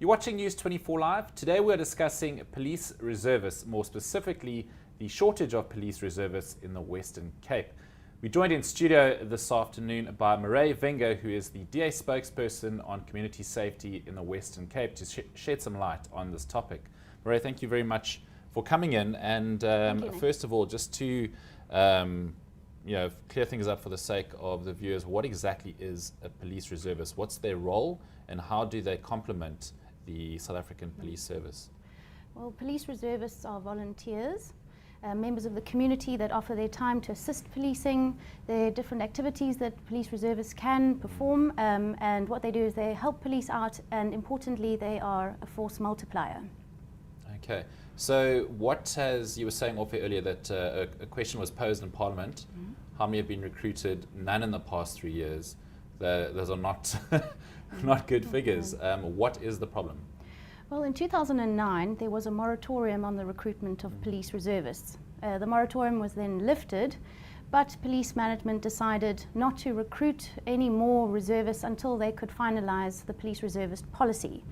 You're watching News 24 Live. Today we're discussing police reservists, more specifically the shortage of police reservists in the Western Cape. We're joined in studio this afternoon by Mireille Vengo, who is the DA spokesperson on community safety in the Western Cape, to shed some light on this topic. Mireille, thank you very much for coming in. And first of all, just to clear things up for the sake of the viewers, what exactly is a police reservist? What's their role, and how do they complement the South African Police Service? Well, police reservists are volunteers, members of the community that offer their time to assist policing. There are different activities that police reservists can perform, and what they do is they help police out, and importantly, they are a force multiplier. Okay, so you were saying off earlier that a question was posed in Parliament. Mm-hmm. How many have been recruited? None in the past 3 years. Those are not not good figures. What is the problem? Well, in 2009, there was a moratorium on the recruitment of police reservists. The moratorium was then lifted, but police management decided not to recruit any more reservists until they could finalise the police reservist policy.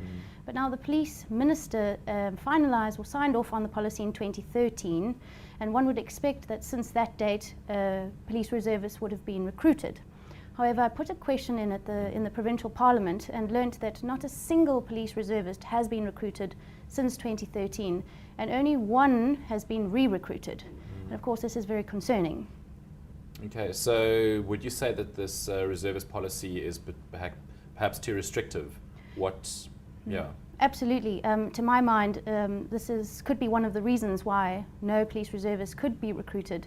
But now the police minister finalised or signed off on the policy in 2013, and one would expect that since that date, police reservists would have been recruited. However, I put a question in in the provincial parliament and learnt that not a single police reservist has been recruited since 2013, and only one has been re-recruited. And of course, this is very concerning. Okay, so would you say that this reservist policy is perhaps too restrictive? Absolutely. To my mind, this could be one of the reasons why no police reservists could be recruited,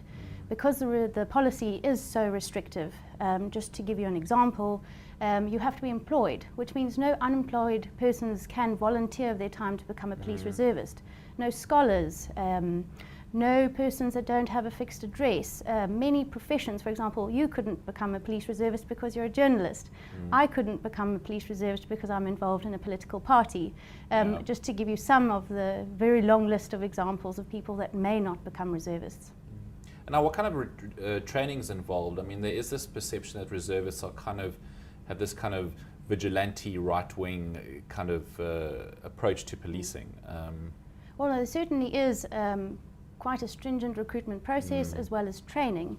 because the policy is so restrictive. Just to give you an example, you have to be employed, which means no unemployed persons can volunteer their time to become a police reservist. No scholars, no persons that don't have a fixed address. Many professions, for example, you couldn't become a police reservist because you're a journalist. I couldn't become a police reservist because I'm involved in a political party. Just to give you some of the very long list of examples of people that may not become reservists. Now, what kind of training is involved? I mean, there is this perception that reservists are have this kind of vigilante, right-wing kind of approach to policing. Well, there certainly is quite a stringent recruitment process as well as training.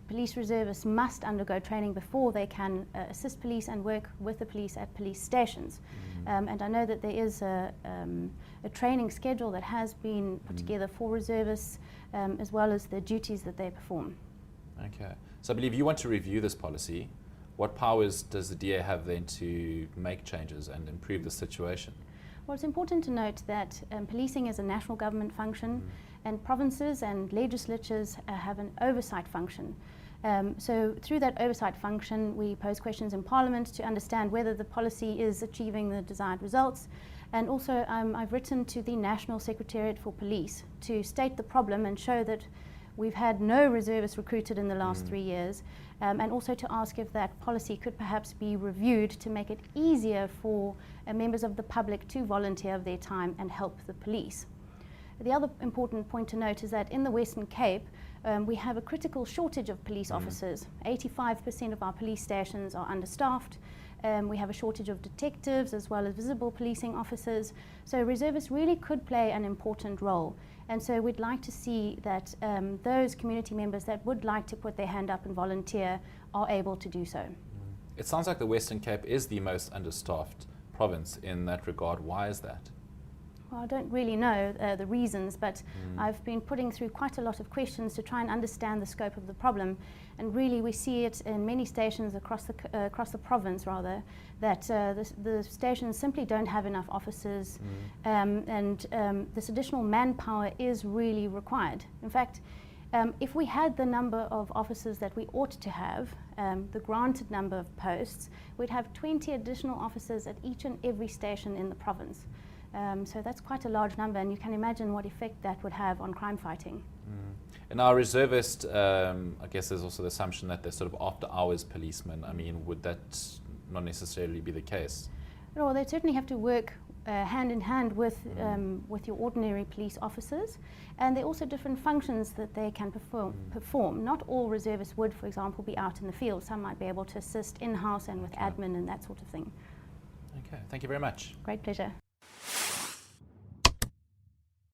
Police reservists must undergo training before they can assist police and work with the police at police stations. And I know that there is a training schedule that has been put together for reservists, as well as the duties that they perform. Okay, so I believe you want to review this policy. What powers does the DA have then to make changes and improve the situation? Well, it's important to note that policing is a national government function, and provinces and legislatures have an oversight function. So through that oversight function, we pose questions in Parliament to understand whether the policy is achieving the desired results. And also I've written to the National Secretariat for Police to state the problem and show that we've had no reservists recruited in the last 3 years, and also to ask if that policy could perhaps be reviewed to make it easier for members of the public to volunteer of their time and help the police. The other important point to note is that in the Western Cape, we have a critical shortage of police officers. 85% of our police stations are understaffed. We have a shortage of detectives as well as visible policing officers. So reservists really could play an important role. And so we'd like to see that those community members that would like to put their hand up and volunteer are able to do so. It sounds like the Western Cape is the most understaffed province in that regard. Why is that? Well, I don't really know the reasons, but I've been putting through quite a lot of questions to try and understand the scope of the problem. And really we see it in many stations across the province, rather, that the stations simply don't have enough officers, and this additional manpower is really required. In fact, if we had the number of officers that we ought to have, the granted number of posts, we'd have 20 additional officers at each and every station in the province. So that's quite a large number, and you can imagine what effect that would have on crime fighting. And our reservist, I guess there's also the assumption that they're sort of after-hours policemen. I mean, would that not necessarily be the case? Well, they certainly have to work hand in hand with your ordinary police officers, and there are also different functions that they can perform. Not all reservists would, for example, be out in the field. Some might be able to assist in-house and with admin and that sort of thing. Okay, thank you very much. Great pleasure.